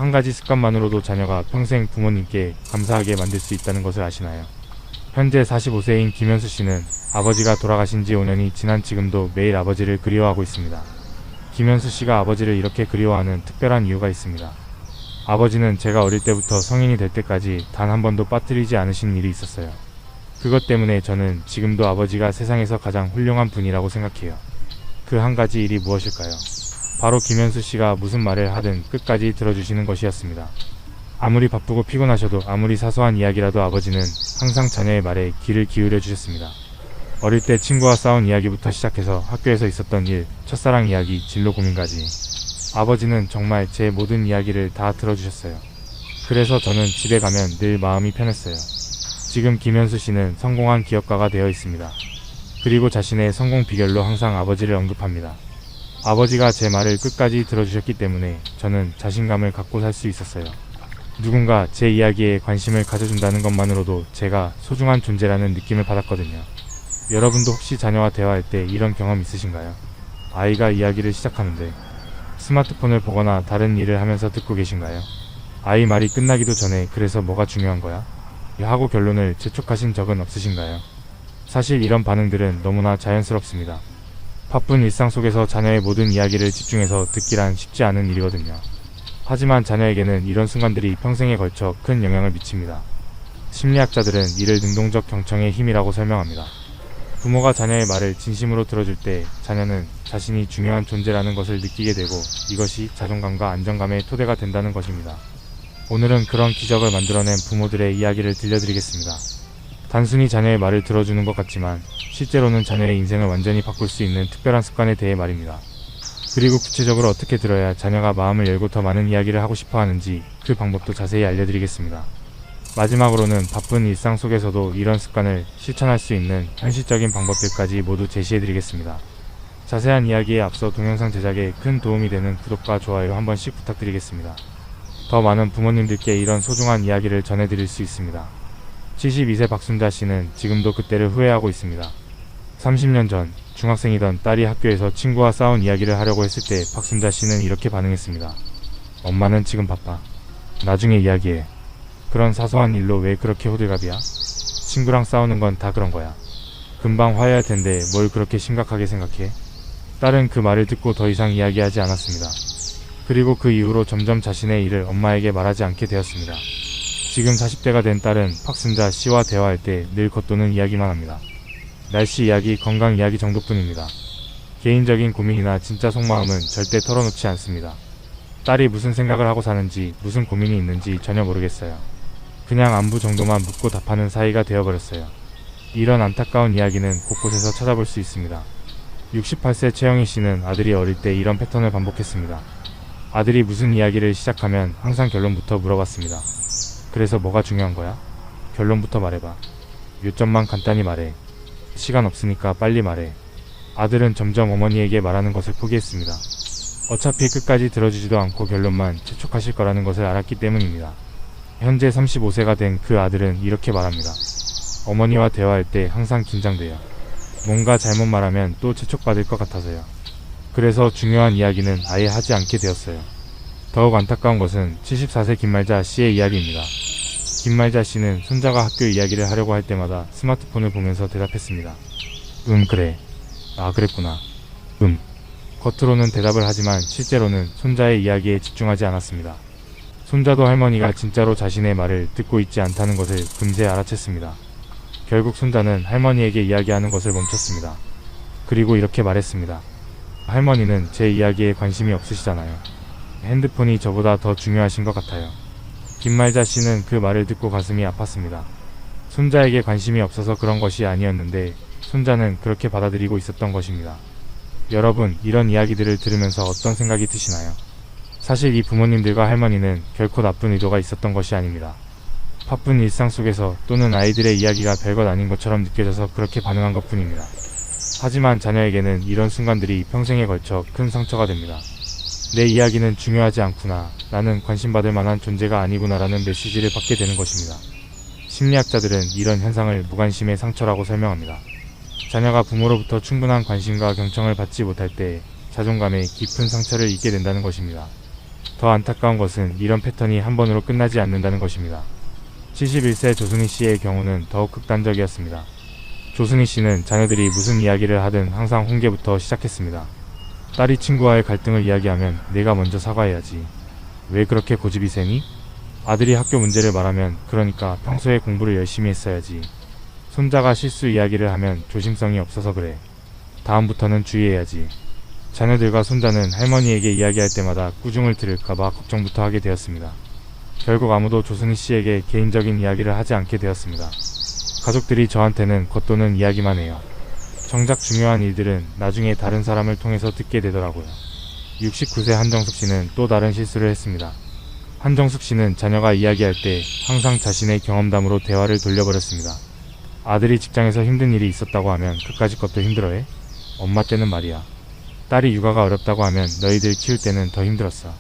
한 가지 습관만으로도 자녀가 평생 부모님께 감사하게 만들 수 있다는 것을 아시나요? 현재 45세인 김현수 씨는 아버지가 돌아가신 지 5년이 지난 지금도 매일 아버지를 그리워하고 있습니다. 김현수 씨가 아버지를 이렇게 그리워하는 특별한 이유가 있습니다. 아버지는 제가 어릴 때부터 성인이 될 때까지 단 한 번도 빠뜨리지 않으신 일이 있었어요. 그것 때문에 저는 지금도 아버지가 세상에서 가장 훌륭한 분이라고 생각해요. 그 한 가지 일이 무엇일까요? 바로 김현수 씨가 무슨 말을 하든 끝까지 들어주시는 것이었습니다. 아무리 바쁘고 피곤하셔도 아무리 사소한 이야기라도 아버지는 항상 자녀의 말에 귀를 기울여 주셨습니다. 어릴 때 친구와 싸운 이야기부터 시작해서 학교에서 있었던 일, 첫사랑 이야기, 진로 고민까지 아버지는 정말 제 모든 이야기를 다 들어주셨어요. 그래서 저는 집에 가면 늘 마음이 편했어요. 지금 김현수 씨는 성공한 기업가가 되어 있습니다. 그리고 자신의 성공 비결로 항상 아버지를 언급합니다. 아버지가 제 말을 끝까지 들어주셨기 때문에 저는 자신감을 갖고 살 수 있었어요. 누군가 제 이야기에 관심을 가져준다는 것만으로도 제가 소중한 존재라는 느낌을 받았거든요. 여러분도 혹시 자녀와 대화할 때 이런 경험 있으신가요? 아이가 이야기를 시작하는데 스마트폰을 보거나 다른 일을 하면서 듣고 계신가요? 아이 말이 끝나기도 전에 그래서 뭐가 중요한 거야? 하고 결론을 재촉하신 적은 없으신가요? 사실 이런 반응들은 너무나 자연스럽습니다. 바쁜 일상 속에서 자녀의 모든 이야기를 집중해서 듣기란 쉽지 않은 일이거든요. 하지만 자녀에게는 이런 순간들이 평생에 걸쳐 큰 영향을 미칩니다. 심리학자들은 이를 능동적 경청의 힘이라고 설명합니다. 부모가 자녀의 말을 진심으로 들어줄 때 자녀는 자신이 중요한 존재라는 것을 느끼게 되고 이것이 자존감과 안정감의 토대가 된다는 것입니다. 오늘은 그런 기적을 만들어낸 부모들의 이야기를 들려드리겠습니다. 단순히 자녀의 말을 들어주는 것 같지만 실제로는 자녀의 인생을 완전히 바꿀 수 있는 특별한 습관에 대해 말입니다. 그리고 구체적으로 어떻게 들어야 자녀가 마음을 열고 더 많은 이야기를 하고 싶어 하는지 그 방법도 자세히 알려드리겠습니다. 마지막으로는 바쁜 일상 속에서도 이런 습관을 실천할 수 있는 현실적인 방법들까지 모두 제시해드리겠습니다. 자세한 이야기에 앞서 동영상 제작에 큰 도움이 되는 구독과 좋아요 한 번씩 부탁드리겠습니다. 더 많은 부모님들께 이런 소중한 이야기를 전해드릴 수 있습니다. 72세 박순자 씨는 지금도 그때를 후회하고 있습니다. 30년 전 중학생이던 딸이 학교에서 친구와 싸운 이야기를 하려고 했을 때 박순자 씨는 이렇게 반응했습니다. 엄마는 지금 바빠. 나중에 이야기해. 그런 사소한 일로 왜 그렇게 호들갑이야? 친구랑 싸우는 건 다 그런 거야. 금방 화해할 텐데 뭘 그렇게 심각하게 생각해? 딸은 그 말을 듣고 더 이상 이야기하지 않았습니다. 그리고 그 이후로 점점 자신의 일을 엄마에게 말하지 않게 되었습니다. 지금 40대가 된 딸은 박순자 씨와 대화할 때 늘 겉도는 이야기만 합니다. 날씨 이야기, 건강 이야기 정도뿐입니다. 개인적인 고민이나 진짜 속마음은 절대 털어놓지 않습니다. 딸이 무슨 생각을 하고 사는지, 무슨 고민이 있는지 전혀 모르겠어요. 그냥 안부 정도만 묻고 답하는 사이가 되어버렸어요. 이런 안타까운 이야기는 곳곳에서 찾아볼 수 있습니다. 68세 최영희 씨는 아들이 어릴 때 이런 패턴을 반복했습니다. 아들이 무슨 이야기를 시작하면 항상 결론부터 물어봤습니다. 그래서 뭐가 중요한 거야? 결론부터 말해봐. 요점만 간단히 말해. 시간 없으니까 빨리 말해. 아들은 점점 어머니에게 말하는 것을 포기했습니다. 어차피 끝까지 들어주지도 않고 결론만 재촉하실 거라는 것을 알았기 때문입니다. 현재 35세가 된 그 아들은 이렇게 말합니다. 어머니와 대화할 때 항상 긴장돼요. 뭔가 잘못 말하면 또 재촉받을 것 같아서요. 그래서 중요한 이야기는 아예 하지 않게 되었어요. 더욱 안타까운 것은 74세 김말자 씨의 이야기입니다. 김말자 씨는 손자가 학교 이야기를 하려고 할 때마다 스마트폰을 보면서 대답했습니다. 그래. 아, 그랬구나. 겉으로는 대답을 하지만 실제로는 손자의 이야기에 집중하지 않았습니다. 손자도 할머니가 진짜로 자신의 말을 듣고 있지 않다는 것을 금세 알아챘습니다. 결국 손자는 할머니에게 이야기하는 것을 멈췄습니다. 그리고 이렇게 말했습니다. 할머니는 제 이야기에 관심이 없으시잖아요. 핸드폰이 저보다 더 중요하신 것 같아요. 김말자 씨는 그 말을 듣고 가슴이 아팠습니다. 손자에게 관심이 없어서 그런 것이 아니었는데 손자는 그렇게 받아들이고 있었던 것입니다. 여러분, 이런 이야기들을 들으면서 어떤 생각이 드시나요? 사실 이 부모님들과 할머니는 결코 나쁜 의도가 있었던 것이 아닙니다. 바쁜 일상 속에서 또는 아이들의 이야기가 별것 아닌 것처럼 느껴져서 그렇게 반응한 것뿐입니다. 하지만 자녀에게는 이런 순간들이 평생에 걸쳐 큰 상처가 됩니다. 내 이야기는 중요하지 않구나, 나는 관심받을 만한 존재가 아니구나라는 메시지를 받게 되는 것입니다. 심리학자들은 이런 현상을 무관심의 상처라고 설명합니다. 자녀가 부모로부터 충분한 관심과 경청을 받지 못할 때 자존감에 깊은 상처를 입게 된다는 것입니다. 더 안타까운 것은 이런 패턴이 한 번으로 끝나지 않는다는 것입니다. 71세 조순희 씨의 경우는 더욱 극단적이었습니다. 조순희 씨는 자녀들이 무슨 이야기를 하든 항상 훈계부터 시작했습니다. 딸이 친구와의 갈등을 이야기하면 내가 먼저 사과해야지. 왜 그렇게 고집이 세니? 아들이 학교 문제를 말하면 그러니까 평소에 공부를 열심히 했어야지. 손자가 실수 이야기를 하면 조심성이 없어서 그래. 다음부터는 주의해야지. 자녀들과 손자는 할머니에게 이야기할 때마다 꾸중을 들을까봐 걱정부터 하게 되었습니다. 결국 아무도 조순희 씨에게 개인적인 이야기를 하지 않게 되었습니다. 가족들이 저한테는 겉도는 이야기만 해요. 정작 중요한 일들은 나중에 다른 사람을 통해서 듣게 되더라고요. 69세 한정숙 씨는 또 다른 실수를 했습니다. 한정숙 씨는 자녀가 이야기할 때 항상 자신의 경험담으로 대화를 돌려버렸습니다. 아들이 직장에서 힘든 일이 있었다고 하면 그까짓 것도 힘들어해? 엄마 때는 말이야. 딸이 육아가 어렵다고 하면 너희들 키울 때는 더 힘들었어.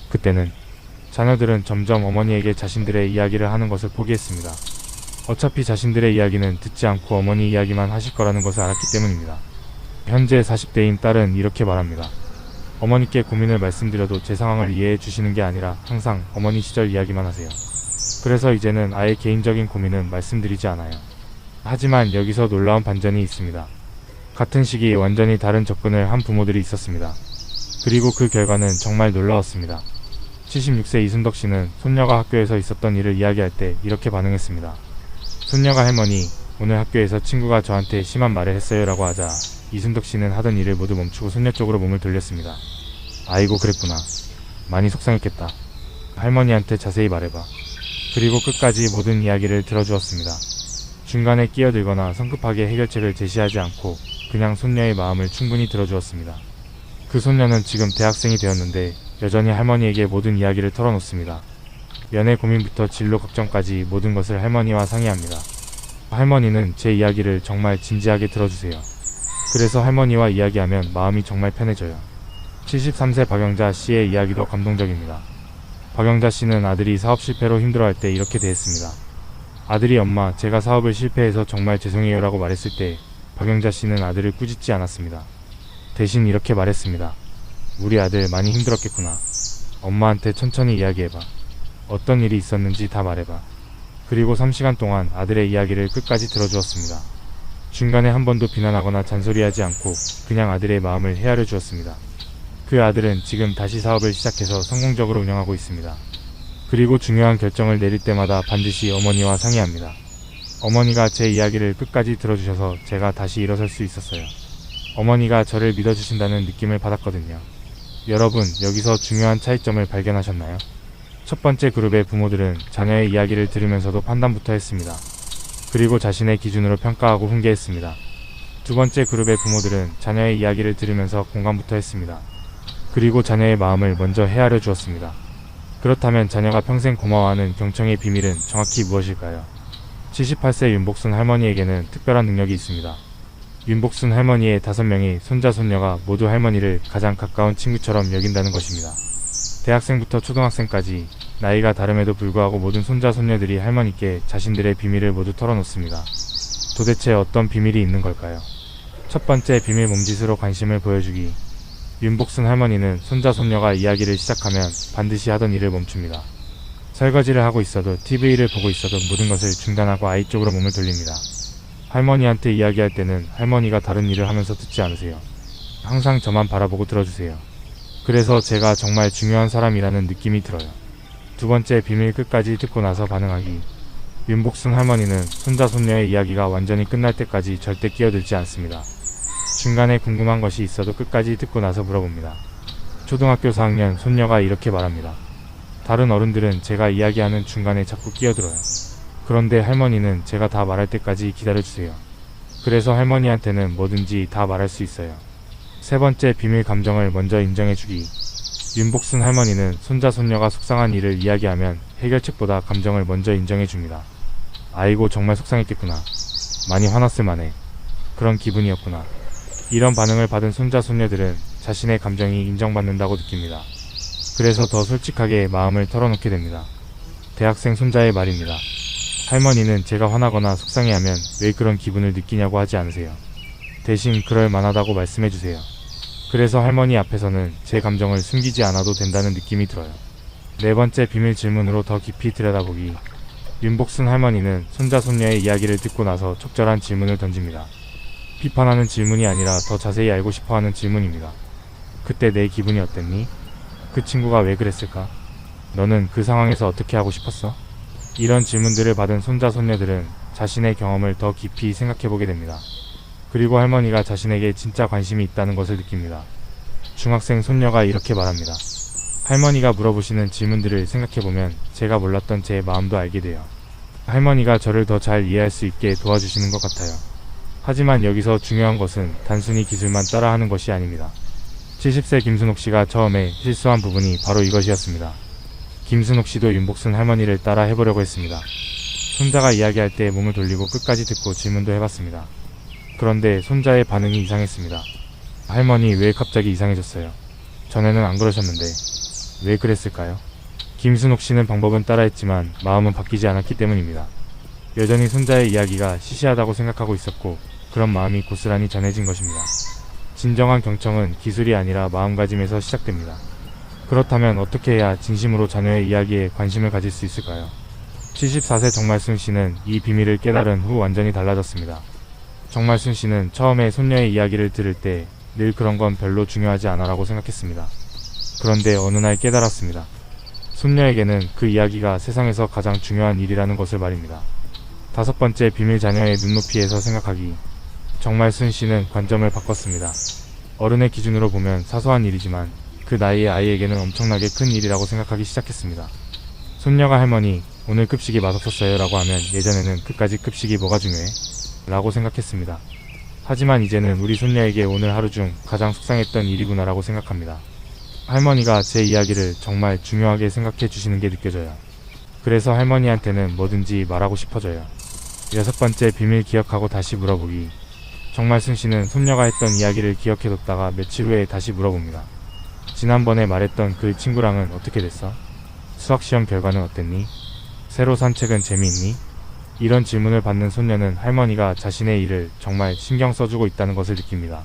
그때는 자녀들은 점점 어머니에게 자신들의 이야기를 하는 것을 포기했습니다. 어차피 자신들의 이야기는 듣지 않고 어머니 이야기만 하실 거라는 것을 알았기 때문입니다. 현재 40대인 딸은 이렇게 말합니다. 어머니께 고민을 말씀드려도 제 상황을 이해해 주시는 게 아니라 항상 어머니 시절 이야기만 하세요. 그래서 이제는 아예 개인적인 고민은 말씀드리지 않아요. 하지만 여기서 놀라운 반전이 있습니다. 같은 시기에 완전히 다른 접근을 한 부모들이 있었습니다. 그리고 그 결과는 정말 놀라웠습니다. 76세 이순덕 씨는 손녀가 학교에서 있었던 일을 이야기할 때 이렇게 반응했습니다. 손녀가 할머니, 오늘 학교에서 친구가 저한테 심한 말을 했어요 라고 하자 이순덕 씨는 하던 일을 모두 멈추고 손녀 쪽으로 몸을 돌렸습니다. 아이고 그랬구나. 많이 속상했겠다. 할머니한테 자세히 말해봐. 그리고 끝까지 모든 이야기를 들어주었습니다. 중간에 끼어들거나 성급하게 해결책을 제시하지 않고 그냥 손녀의 마음을 충분히 들어주었습니다. 그 손녀는 지금 대학생이 되었는데 여전히 할머니에게 모든 이야기를 털어놓습니다. 연애 고민부터 진로 걱정까지 모든 것을 할머니와 상의합니다. 할머니는 제 이야기를 정말 진지하게 들어주세요. 그래서 할머니와 이야기하면 마음이 정말 편해져요. 73세 박영자 씨의 이야기도 감동적입니다. 박영자 씨는 아들이 사업 실패로 힘들어할 때 이렇게 대했습니다. 아들이 엄마, 제가 사업을 실패해서 정말 죄송해요 라고 말했을 때 박영자 씨는 아들을 꾸짖지 않았습니다. 대신 이렇게 말했습니다. 우리 아들 많이 힘들었겠구나. 엄마한테 천천히 이야기해봐. 어떤 일이 있었는지 다 말해봐. 그리고 3시간 동안 아들의 이야기를 끝까지 들어주었습니다. 중간에 한 번도 비난하거나 잔소리하지 않고 그냥 아들의 마음을 헤아려 주었습니다. 그 아들은 지금 다시 사업을 시작해서 성공적으로 운영하고 있습니다. 그리고 중요한 결정을 내릴 때마다 반드시 어머니와 상의합니다. 어머니가 제 이야기를 끝까지 들어주셔서 제가 다시 일어설 수 있었어요. 어머니가 저를 믿어주신다는 느낌을 받았거든요. 여러분, 여기서 중요한 차이점을 발견하셨나요? 첫 번째 그룹의 부모들은 자녀의 이야기를 들으면서도 판단부터 했습니다. 그리고 자신의 기준으로 평가하고 훈계했습니다. 두 번째 그룹의 부모들은 자녀의 이야기를 들으면서 공감부터 했습니다. 그리고 자녀의 마음을 먼저 헤아려 주었습니다. 그렇다면 자녀가 평생 고마워하는 경청의 비밀은 정확히 무엇일까요? 78세 윤복순 할머니에게는 특별한 능력이 있습니다. 윤복순 할머니의 5명의 손자 손녀가 모두 할머니를 가장 가까운 친구처럼 여긴다는 것입니다. 대학생부터 초등학생까지 나이가 다름에도 불구하고 모든 손자 손녀들이 할머니께 자신들의 비밀을 모두 털어놓습니다. 도대체 어떤 비밀이 있는 걸까요? 첫 번째 비밀 몸짓으로 관심을 보여주기. 윤복순 할머니는 손자 손녀가 이야기를 시작하면 반드시 하던 일을 멈춥니다. 설거지를 하고 있어도 TV를 보고 있어도 모든 것을 중단하고 아이 쪽으로 몸을 돌립니다. 할머니한테 이야기할 때는 할머니가 다른 일을 하면서 듣지 않으세요. 항상 저만 바라보고 들어주세요. 그래서 제가 정말 중요한 사람이라는 느낌이 들어요. 두 번째 비밀 끝까지 듣고 나서 반응하기. 윤복순 할머니는 손자 손녀의 이야기가 완전히 끝날 때까지 절대 끼어들지 않습니다. 중간에 궁금한 것이 있어도 끝까지 듣고 나서 물어봅니다. 초등학교 4학년 손녀가 이렇게 말합니다. 다른 어른들은 제가 이야기하는 중간에 자꾸 끼어들어요. 그런데 할머니는 제가 다 말할 때까지 기다려주세요. 그래서 할머니한테는 뭐든지 다 말할 수 있어요. 세 번째 비밀 감정을 먼저 인정해주기. 윤복순 할머니는 손자 손녀가 속상한 일을 이야기하면 해결책보다 감정을 먼저 인정해줍니다. 아이고 정말 속상했겠구나. 많이 화났을 만해. 그런 기분이었구나. 이런 반응을 받은 손자 손녀들은 자신의 감정이 인정받는다고 느낍니다. 그래서 더 솔직하게 마음을 털어놓게 됩니다. 대학생 손자의 말입니다. 할머니는 제가 화나거나 속상해하면 왜 그런 기분을 느끼냐고 하지 않으세요. 대신 그럴 만하다고 말씀해주세요. 그래서 할머니 앞에서는 제 감정을 숨기지 않아도 된다는 느낌이 들어요. 네 번째 비밀 질문으로 더 깊이 들여다보기. 윤복순 할머니는 손자 손녀의 이야기를 듣고 나서 적절한 질문을 던집니다. 비판하는 질문이 아니라 더 자세히 알고 싶어하는 질문입니다. 그때 내 기분이 어땠니? 그 친구가 왜 그랬을까? 너는 그 상황에서 어떻게 하고 싶었어? 이런 질문들을 받은 손자 손녀들은 자신의 경험을 더 깊이 생각해보게 됩니다. 그리고 할머니가 자신에게 진짜 관심이 있다는 것을 느낍니다. 중학생 손녀가 이렇게 말합니다. 할머니가 물어보시는 질문들을 생각해보면 제가 몰랐던 제 마음도 알게 돼요. 할머니가 저를 더 잘 이해할 수 있게 도와주시는 것 같아요. 하지만 여기서 중요한 것은 단순히 기술만 따라하는 것이 아닙니다. 70세 김순옥 씨가 처음에 실수한 부분이 바로 이것이었습니다. 김순옥 씨도 윤복순 할머니를 따라 해보려고 했습니다. 손자가 이야기할 때 몸을 돌리고 끝까지 듣고 질문도 해봤습니다. 그런데 손자의 반응이 이상했습니다. 할머니 왜 갑자기 이상해졌어요? 전에는 안 그러셨는데 왜 그랬을까요? 김순옥 씨는 방법은 따라했지만 마음은 바뀌지 않았기 때문입니다. 여전히 손자의 이야기가 시시하다고 생각하고 있었고 그런 마음이 고스란히 전해진 것입니다. 진정한 경청은 기술이 아니라 마음가짐에서 시작됩니다. 그렇다면 어떻게 해야 진심으로 자녀의 이야기에 관심을 가질 수 있을까요? 74세 정말순 씨는 이 비밀을 깨달은 후 완전히 달라졌습니다. 정말순 씨는 처음에 손녀의 이야기를 들을 때 늘 그런 건 별로 중요하지 않아라고 생각했습니다. 그런데 어느 날 깨달았습니다. 손녀에게는 그 이야기가 세상에서 가장 중요한 일이라는 것을 말입니다. 다섯 번째 비밀 자녀의 눈높이에서 생각하기. 정말순 씨는 관점을 바꿨습니다. 어른의 기준으로 보면 사소한 일이지만 그 나이의 아이에게는 엄청나게 큰 일이라고 생각하기 시작했습니다. 손녀가 할머니 오늘 급식이 맛없었어요 라고 하면 예전에는 그까짓 급식이 뭐가 중요해? 라고 생각했습니다. 하지만 이제는 우리 손녀에게 오늘 하루 중 가장 속상했던 일이구나 라고 생각합니다. 할머니가 제 이야기를 정말 중요하게 생각해 주시는 게 느껴져요. 그래서 할머니한테는 뭐든지 말하고 싶어져요. 여섯 번째 비밀 기억하고 다시 물어보기. 정말순 씨는 손녀가 했던 이야기를 기억해뒀다가 며칠 후에 다시 물어봅니다. 지난번에 말했던 그 친구랑은 어떻게 됐어? 수학시험 결과는 어땠니? 새로 산 책은 재미있니? 이런 질문을 받는 손녀는 할머니가 자신의 일을 정말 신경 써주고 있다는 것을 느낍니다.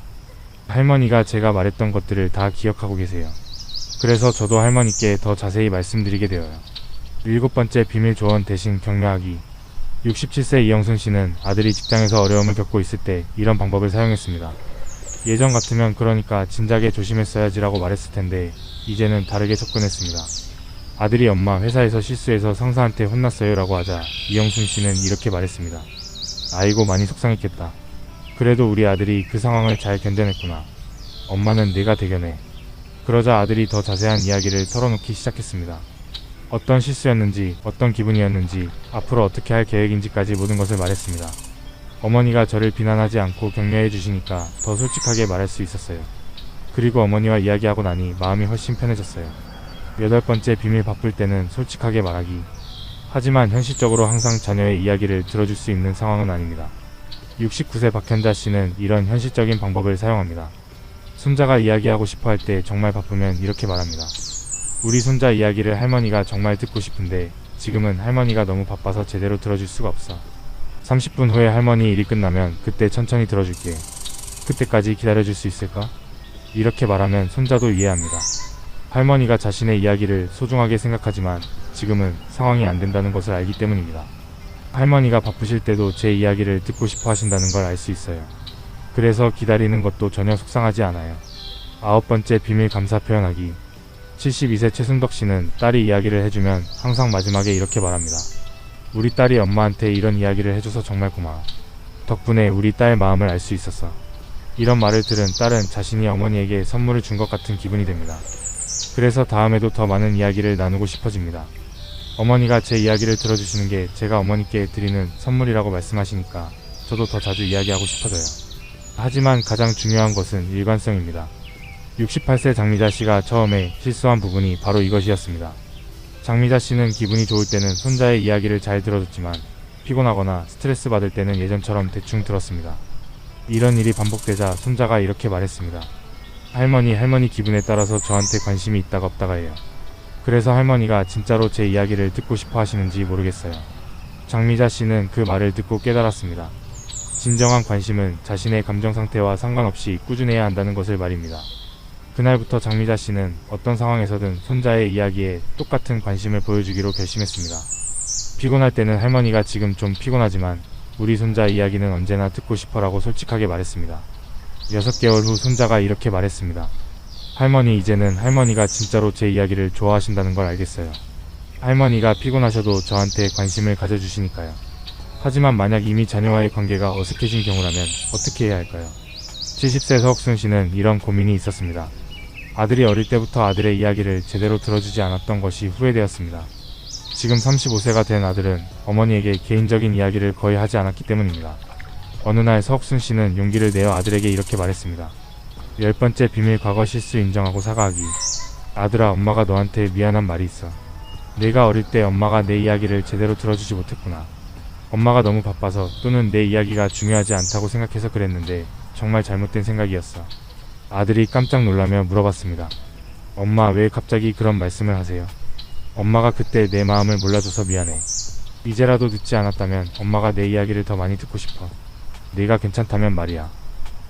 할머니가 제가 말했던 것들을 다 기억하고 계세요. 그래서 저도 할머니께 더 자세히 말씀드리게 되어요. 일곱 번째 비밀 조언 대신 격려하기. 67세 이영순 씨는 아들이 직장에서 어려움을 겪고 있을 때 이런 방법을 사용했습니다. 예전 같으면 그러니까 진작에 조심했어야지라고 말했을 텐데 이제는 다르게 접근했습니다. 아들이 엄마 회사에서 실수해서 상사한테 혼났어요 라고 하자 이영순 씨는 이렇게 말했습니다. 아이고 많이 속상했겠다. 그래도 우리 아들이 그 상황을 잘 견뎌냈구나. 엄마는 내가 대견해. 그러자 아들이 더 자세한 이야기를 털어놓기 시작했습니다. 어떤 실수였는지, 어떤 기분이었는지, 앞으로 어떻게 할 계획인지까지 모든 것을 말했습니다. 어머니가 저를 비난하지 않고 격려해 주시니까 더 솔직하게 말할 수 있었어요. 그리고 어머니와 이야기하고 나니 마음이 훨씬 편해졌어요. 여덟 번째 비밀 바쁠 때는 솔직하게 말하기. 하지만 현실적으로 항상 자녀의 이야기를 들어줄 수 있는 상황은 아닙니다. 69세 박현자 씨는 이런 현실적인 방법을 사용합니다. 손자가 이야기하고 싶어 할 때 정말 바쁘면 이렇게 말합니다. 우리 손자 이야기를 할머니가 정말 듣고 싶은데 지금은 할머니가 너무 바빠서 제대로 들어줄 수가 없어. 30분 후에 할머니 일이 끝나면 그때 천천히 들어줄게. 그때까지 기다려줄 수 있을까? 이렇게 말하면 손자도 이해합니다. 할머니가 자신의 이야기를 소중하게 생각하지만 지금은 상황이 안 된다는 것을 알기 때문입니다. 할머니가 바쁘실 때도 제 이야기를 듣고 싶어 하신다는 걸 알 수 있어요. 그래서 기다리는 것도 전혀 속상하지 않아요. 아홉 번째 비밀 감사 표현하기. 72세 최순덕 씨는 딸이 이야기를 해주면 항상 마지막에 이렇게 말합니다. 우리 딸이 엄마한테 이런 이야기를 해줘서 정말 고마워. 덕분에 우리 딸 마음을 알 수 있었어. 이런 말을 들은 딸은 자신이 어머니에게 선물을 준 것 같은 기분이 됩니다. 그래서 다음에도 더 많은 이야기를 나누고 싶어집니다. 어머니가 제 이야기를 들어주시는 게 제가 어머니께 드리는 선물이라고 말씀하시니까 저도 더 자주 이야기하고 싶어져요. 하지만 가장 중요한 것은 일관성입니다. 68세 장미자 씨가 처음에 실수한 부분이 바로 이것이었습니다. 장미자 씨는 기분이 좋을 때는 손자의 이야기를 잘 들어줬지만 피곤하거나 스트레스 받을 때는 예전처럼 대충 들었습니다. 이런 일이 반복되자 손자가 이렇게 말했습니다. 할머니 기분에 따라서 저한테 관심이 있다가 없다가 해요. 그래서 할머니가 진짜로 제 이야기를 듣고 싶어 하시는지 모르겠어요. 장미자 씨는 그 말을 듣고 깨달았습니다. 진정한 관심은 자신의 감정 상태와 상관없이 꾸준해야 한다는 것을 말입니다. 그날부터 장미자 씨는 어떤 상황에서든 손자의 이야기에 똑같은 관심을 보여주기로 결심했습니다. 피곤할 때는 할머니가 지금 좀 피곤하지만 우리 손자 이야기는 언제나 듣고 싶어라고 솔직하게 말했습니다. 6개월 후 손자가 이렇게 말했습니다. 할머니, 이제는 할머니가 진짜로 제 이야기를 좋아하신다는 걸 알겠어요. 할머니가 피곤하셔도 저한테 관심을 가져주시니까요. 하지만 만약 이미 자녀와의 관계가 어색해진 경우라면 어떻게 해야 할까요? 70세 서옥순 씨는 이런 고민이 있었습니다. 아들이 어릴 때부터 아들의 이야기를 제대로 들어주지 않았던 것이 후회되었습니다. 지금 35세가 된 아들은 어머니에게 개인적인 이야기를 거의 하지 않았기 때문입니다. 어느 날 서옥순 씨는 용기를 내어 아들에게 이렇게 말했습니다. 10번째 비밀, 과거 실수 인정하고 사과하기. 아들아, 엄마가 너한테 미안한 말이 있어. 내가 어릴 때 엄마가 내 이야기를 제대로 들어주지 못했구나. 엄마가 너무 바빠서 또는 내 이야기가 중요하지 않다고 생각해서 그랬는데 정말 잘못된 생각이었어. 아들이 깜짝 놀라며 물어봤습니다. 엄마, 왜 갑자기 그런 말씀을 하세요? 엄마가 그때 내 마음을 몰라줘서 미안해. 이제라도 늦지 않았다면 엄마가 내 이야기를 더 많이 듣고 싶어. 네가 괜찮다면 말이야.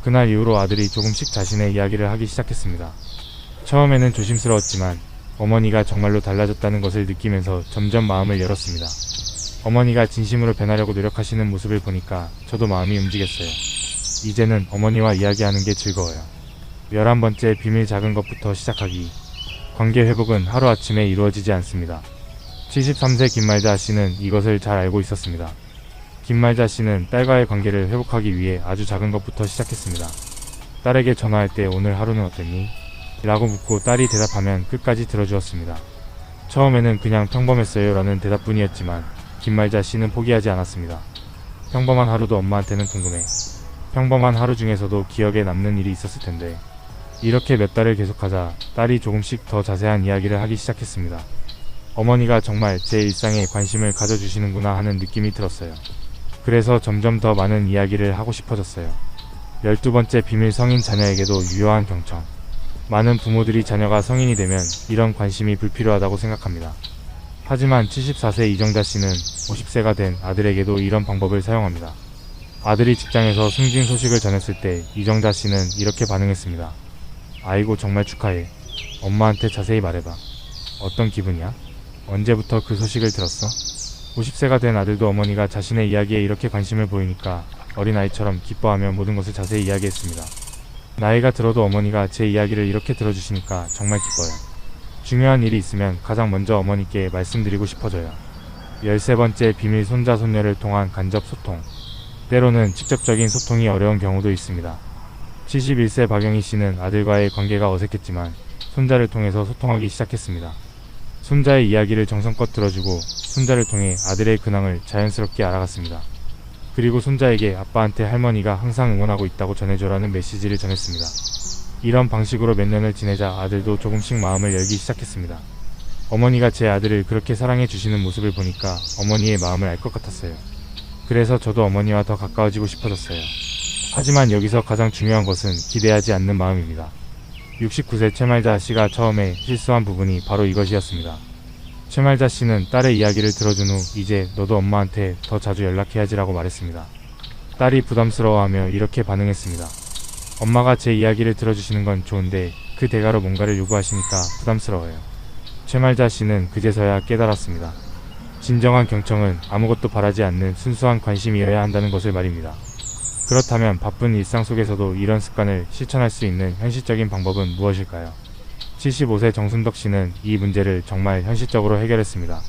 그날 이후로 아들이 조금씩 자신의 이야기를 하기 시작했습니다. 처음에는 조심스러웠지만 어머니가 정말로 달라졌다는 것을 느끼면서 점점 마음을 열었습니다. 어머니가 진심으로 변하려고 노력하시는 모습을 보니까 저도 마음이 움직였어요. 이제는 어머니와 이야기하는 게 즐거워요. 11번째 비밀, 작은 것부터 시작하기. 관계 회복은 하루아침에 이루어지지 않습니다. 73세 김말자 씨는 이것을 잘 알고 있었습니다. 김말자 씨는 딸과의 관계를 회복하기 위해 아주 작은 것부터 시작했습니다. 딸에게 전화할 때 오늘 하루는 어땠니? 라고 묻고 딸이 대답하면 끝까지 들어주었습니다. 처음에는 그냥 평범했어요 라는 대답뿐이었지만 김말자 씨는 포기하지 않았습니다. 평범한 하루도 엄마한테는 궁금해. 평범한 하루 중에서도 기억에 남는 일이 있었을 텐데. 이렇게 몇 달을 계속하자 딸이 조금씩 더 자세한 이야기를 하기 시작했습니다. 어머니가 정말 제 일상에 관심을 가져주시는구나 하는 느낌이 들었어요. 그래서 점점 더 많은 이야기를 하고 싶어졌어요. 12번째 비밀, 성인 자녀에게도 유효한 경청. 많은 부모들이 자녀가 성인이 되면 이런 관심이 불필요하다고 생각합니다. 하지만 74세 이정자 씨는 50세가 된 아들에게도 이런 방법을 사용합니다. 아들이 직장에서 승진 소식을 전했을 때 이정자 씨는 이렇게 반응했습니다. 아이고, 정말 축하해. 엄마한테 자세히 말해봐. 어떤 기분이야? 언제부터 그 소식을 들었어? 50세가 된 아들도 어머니가 자신의 이야기에 이렇게 관심을 보이니까 어린아이처럼 기뻐하며 모든 것을 자세히 이야기했습니다. 나이가 들어도 어머니가 제 이야기를 이렇게 들어주시니까 정말 기뻐요. 중요한 일이 있으면 가장 먼저 어머니께 말씀드리고 싶어져요. 13번째 비밀, 손자 손녀를 통한 간접 소통. 때로는 직접적인 소통이 어려운 경우도 있습니다. 71세 박영희 씨는 아들과의 관계가 어색했지만 손자를 통해서 소통하기 시작했습니다. 손자의 이야기를 정성껏 들어주고 손자를 통해 아들의 근황을 자연스럽게 알아갔습니다. 그리고 손자에게 아빠한테 할머니가 항상 응원하고 있다고 전해줘라는 메시지를 전했습니다. 이런 방식으로 몇 년을 지내자 아들도 조금씩 마음을 열기 시작했습니다. 어머니가 제 아들을 그렇게 사랑해 주시는 모습을 보니까 어머니의 마음을 알 것 같았어요. 그래서 저도 어머니와 더 가까워지고 싶어졌어요. 하지만 여기서 가장 중요한 것은 기대하지 않는 마음입니다. 69세 최말자 씨가 처음에 실수한 부분이 바로 이것이었습니다. 최말자 씨는 딸의 이야기를 들어준 후 이제 너도 엄마한테 더 자주 연락해야지라고 말했습니다. 딸이 부담스러워하며 이렇게 반응했습니다. 엄마가 제 이야기를 들어주시는 건 좋은데 그 대가로 뭔가를 요구하시니까 부담스러워요. 최말자 씨는 그제서야 깨달았습니다. 진정한 경청은 아무것도 바라지 않는 순수한 관심이어야 한다는 것을 말입니다. 그렇다면 바쁜 일상 속에서도 이런 습관을 실천할 수 있는 현실적인 방법은 무엇일까요? 75세 정순덕 씨는 이 문제를 정말 현실적으로 해결했습니다.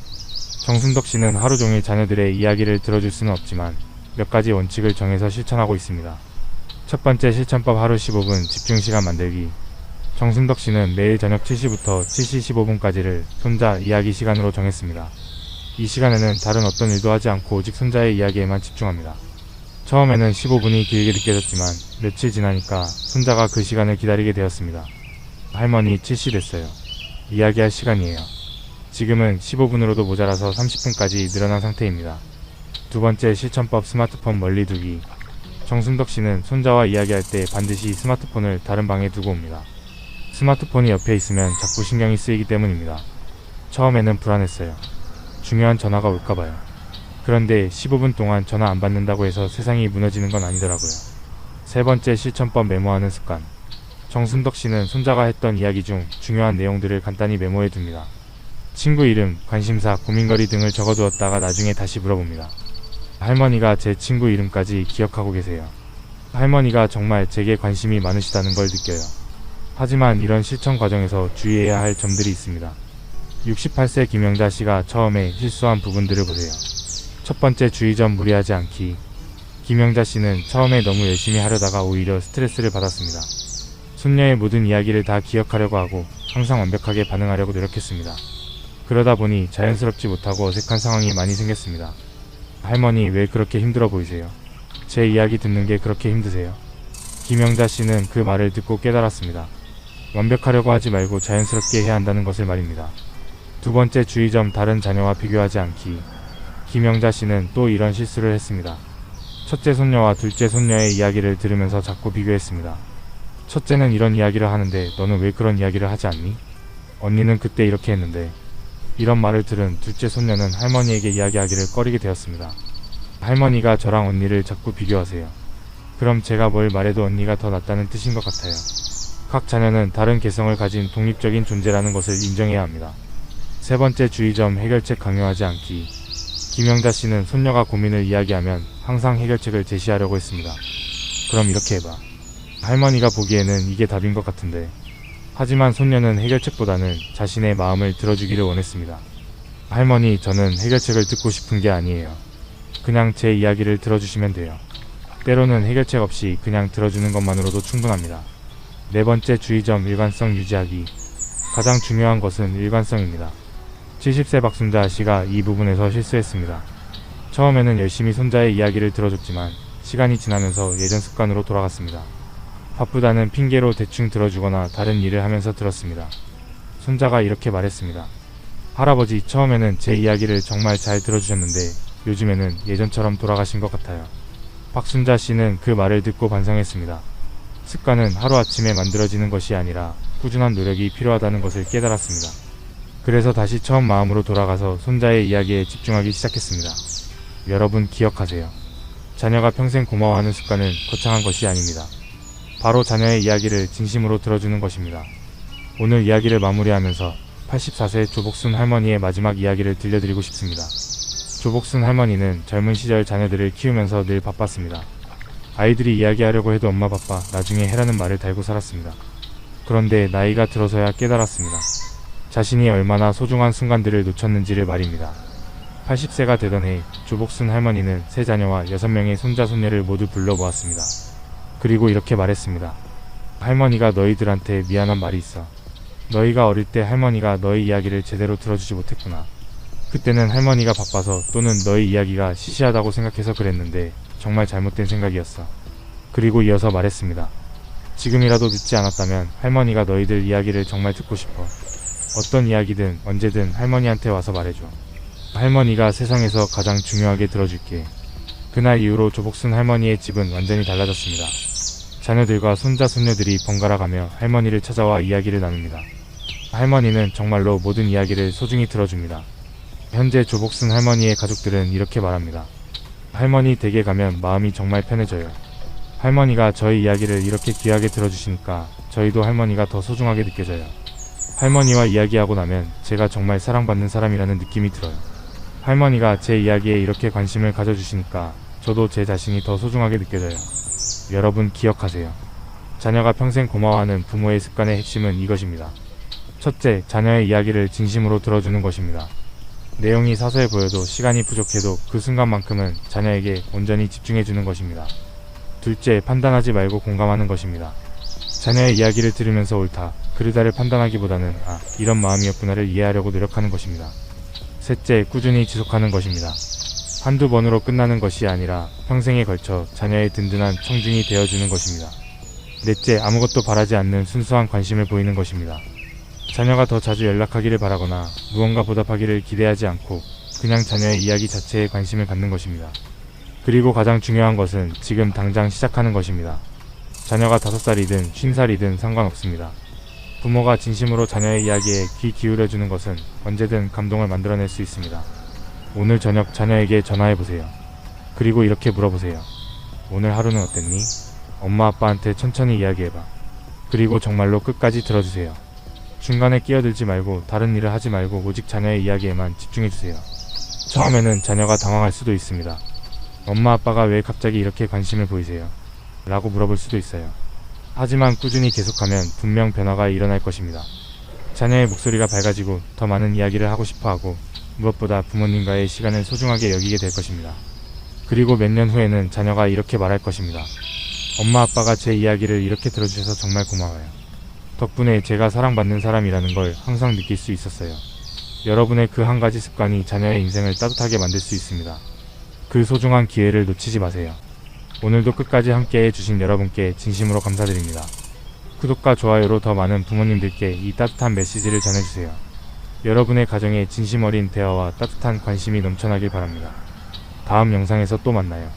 정순덕 씨는 하루 종일 자녀들의 이야기를 들어줄 수는 없지만 몇 가지 원칙을 정해서 실천하고 있습니다. 첫 번째 실천법, 하루 15분 집중시간 만들기. 정순덕 씨는 매일 저녁 7시부터 7시 15분까지를 손자 이야기 시간으로 정했습니다. 이 시간에는 다른 어떤 일도 하지 않고 오직 손자의 이야기에만 집중합니다. 처음에는 15분이 길게 느껴졌지만 며칠 지나니까 손자가 그 시간을 기다리게 되었습니다. 할머니, 7시 됐어요. 이야기할 시간이에요. 지금은 15분으로도 모자라서 30분까지 늘어난 상태입니다. 두 번째 실천법, 스마트폰 멀리 두기. 정순덕 씨는 손자와 이야기할 때 반드시 스마트폰을 다른 방에 두고 옵니다. 스마트폰이 옆에 있으면 자꾸 신경이 쓰이기 때문입니다. 처음에는 불안했어요. 중요한 전화가 올까봐요. 그런데 15분 동안 전화 안 받는다고 해서 세상이 무너지는 건 아니더라고요. 세 번째 실천법, 메모하는 습관. 정순덕 씨는 손자가 했던 이야기 중 중요한 내용들을 간단히 메모해 둡니다. 친구 이름, 관심사, 고민거리 등을 적어두었다가 나중에 다시 물어봅니다. 할머니가 제 친구 이름까지 기억하고 계세요. 할머니가 정말 제게 관심이 많으시다는 걸 느껴요. 하지만 이런 실천 과정에서 주의해야 할 점들이 있습니다. 68세 김영자 씨가 처음에 실수한 부분들을 보세요. 첫 번째 주의점, 무리하지 않기. 김영자 씨는 처음에 너무 열심히 하려다가 오히려 스트레스를 받았습니다. 손녀의 모든 이야기를 다 기억하려고 하고 항상 완벽하게 반응하려고 노력했습니다. 그러다 보니 자연스럽지 못하고 어색한 상황이 많이 생겼습니다. 할머니, 왜 그렇게 힘들어 보이세요? 제 이야기 듣는 게 그렇게 힘드세요? 김영자 씨는 그 말을 듣고 깨달았습니다. 완벽하려고 하지 말고 자연스럽게 해야 한다는 것을 말입니다. 두 번째 주의점, 다른 자녀와 비교하지 않기. 김영자 씨는 또 이런 실수를 했습니다. 첫째 손녀와 둘째 손녀의 이야기를 들으면서 자꾸 비교했습니다. 첫째는 이런 이야기를 하는데 너는 왜 그런 이야기를 하지 않니? 언니는 그때 이렇게 했는데. 이런 말을 들은 둘째 손녀는 할머니에게 이야기하기를 꺼리게 되었습니다. 할머니가 저랑 언니를 자꾸 비교하세요. 그럼 제가 뭘 말해도 언니가 더 낫다는 뜻인 것 같아요. 각 자녀는 다른 개성을 가진 독립적인 존재라는 것을 인정해야 합니다. 세 번째 주의점, 해결책 강요하지 않기. 김영자 씨는 손녀가 고민을 이야기하면 항상 해결책을 제시하려고 했습니다. 그럼 이렇게 해봐. 할머니가 보기에는 이게 답인 것 같은데. 하지만 손녀는 해결책보다는 자신의 마음을 들어주기를 원했습니다. 할머니, 저는 해결책을 듣고 싶은 게 아니에요. 그냥 제 이야기를 들어주시면 돼요. 때로는 해결책 없이 그냥 들어주는 것만으로도 충분합니다. 네 번째 주의점, 일관성 유지하기. 가장 중요한 것은 일관성입니다. 70세 박순자 씨가 이 부분에서 실수했습니다. 처음에는 열심히 손자의 이야기를 들어줬지만 시간이 지나면서 예전 습관으로 돌아갔습니다. 바쁘다는 핑계로 대충 들어주거나 다른 일을 하면서 들었습니다. 손자가 이렇게 말했습니다. 할아버지, 처음에는 제 이야기를 정말 잘 들어주셨는데 요즘에는 예전처럼 돌아가신 것 같아요. 박순자 씨는 그 말을 듣고 반성했습니다. 습관은 하루아침에 만들어지는 것이 아니라 꾸준한 노력이 필요하다는 것을 깨달았습니다. 그래서 다시 처음 마음으로 돌아가서 손자의 이야기에 집중하기 시작했습니다. 여러분 기억하세요. 자녀가 평생 고마워하는 습관은 거창한 것이 아닙니다. 바로 자녀의 이야기를 진심으로 들어주는 것입니다. 오늘 이야기를 마무리하면서 84세 조복순 할머니의 마지막 이야기를 들려드리고 싶습니다. 조복순 할머니는 젊은 시절 자녀들을 키우면서 늘 바빴습니다. 아이들이 이야기하려고 해도 엄마 바빠, 나중에 해라는 말을 달고 살았습니다. 그런데 나이가 들어서야 깨달았습니다. 자신이 얼마나 소중한 순간들을 놓쳤는지를 말입니다. 80세가 되던 해 조복순 할머니는 세 자녀와 6명의 손자 손녀를 모두 불러 모았습니다. 그리고 이렇게 말했습니다. 할머니가 너희들한테 미안한 말이 있어. 너희가 어릴 때 할머니가 너희 이야기를 제대로 들어주지 못했구나. 그때는 할머니가 바빠서 또는 너희 이야기가 시시하다고 생각해서 그랬는데 정말 잘못된 생각이었어. 그리고 이어서 말했습니다. 지금이라도 늦지 않았다면 할머니가 너희들 이야기를 정말 듣고 싶어. 어떤 이야기든 언제든 할머니한테 와서 말해줘. 할머니가 세상에서 가장 중요하게 들어줄게. 그날 이후로 조복순 할머니의 집은 완전히 달라졌습니다. 자녀들과 손자 손녀들이 번갈아 가며 할머니를 찾아와 이야기를 나눕니다. 할머니는 정말로 모든 이야기를 소중히 들어줍니다. 현재 조복순 할머니의 가족들은 이렇게 말합니다. 할머니 댁에 가면 마음이 정말 편해져요. 할머니가 저희 이야기를 이렇게 귀하게 들어주시니까 저희도 할머니가 더 소중하게 느껴져요. 할머니와 이야기하고 나면 제가 정말 사랑받는 사람이라는 느낌이 들어요. 할머니가 제 이야기에 이렇게 관심을 가져주시니까 저도 제 자신이 더 소중하게 느껴져요. 여러분 기억하세요. 자녀가 평생 고마워하는 부모의 습관의 핵심은 이것입니다. 첫째, 자녀의 이야기를 진심으로 들어주는 것입니다. 내용이 사소해 보여도 시간이 부족해도 그 순간만큼은 자녀에게 온전히 집중해주는 것입니다. 둘째, 판단하지 말고 공감하는 것입니다. 자녀의 이야기를 들으면서 옳다, 그르다를 판단하기보다는 이런 마음이었구나를 이해하려고 노력하는 것입니다. 셋째, 꾸준히 지속하는 것입니다. 한두 번으로 끝나는 것이 아니라 평생에 걸쳐 자녀의 든든한 청중이 되어주는 것입니다. 넷째, 아무것도 바라지 않는 순수한 관심을 보이는 것입니다. 자녀가 더 자주 연락하기를 바라거나 무언가 보답하기를 기대하지 않고 그냥 자녀의 이야기 자체에 관심을 갖는 것입니다. 그리고 가장 중요한 것은 지금 당장 시작하는 것입니다. 자녀가 5살이든 50살이든 상관없습니다. 부모가 진심으로 자녀의 이야기에 귀 기울여주는 것은 언제든 감동을 만들어낼 수 있습니다. 오늘 저녁 자녀에게 전화해보세요. 그리고 이렇게 물어보세요. 오늘 하루는 어땠니? 엄마 아빠한테 천천히 이야기해봐. 그리고 정말로 끝까지 들어주세요. 중간에 끼어들지 말고 다른 일을 하지 말고 오직 자녀의 이야기에만 집중해주세요. 처음에는 자녀가 당황할 수도 있습니다. 엄마 아빠가 왜 갑자기 이렇게 관심을 보이세요? 라고 물어볼 수도 있어요. 하지만 꾸준히 계속하면 분명 변화가 일어날 것입니다. 자녀의 목소리가 밝아지고 더 많은 이야기를 하고 싶어하고 무엇보다 부모님과의 시간을 소중하게 여기게 될 것입니다. 그리고 몇 년 후에는 자녀가 이렇게 말할 것입니다. 엄마 아빠가 제 이야기를 이렇게 들어주셔서 정말 고마워요. 덕분에 제가 사랑받는 사람이라는 걸 항상 느낄 수 있었어요. 여러분의 그 한 가지 습관이 자녀의 인생을 따뜻하게 만들 수 있습니다. 그 소중한 기회를 놓치지 마세요. 오늘도 끝까지 함께 해주신 여러분께 진심으로 감사드립니다. 구독과 좋아요로 더 많은 부모님들께 이 따뜻한 메시지를 전해주세요. 여러분의 가정에 진심 어린 대화와 따뜻한 관심이 넘쳐나길 바랍니다. 다음 영상에서 또 만나요.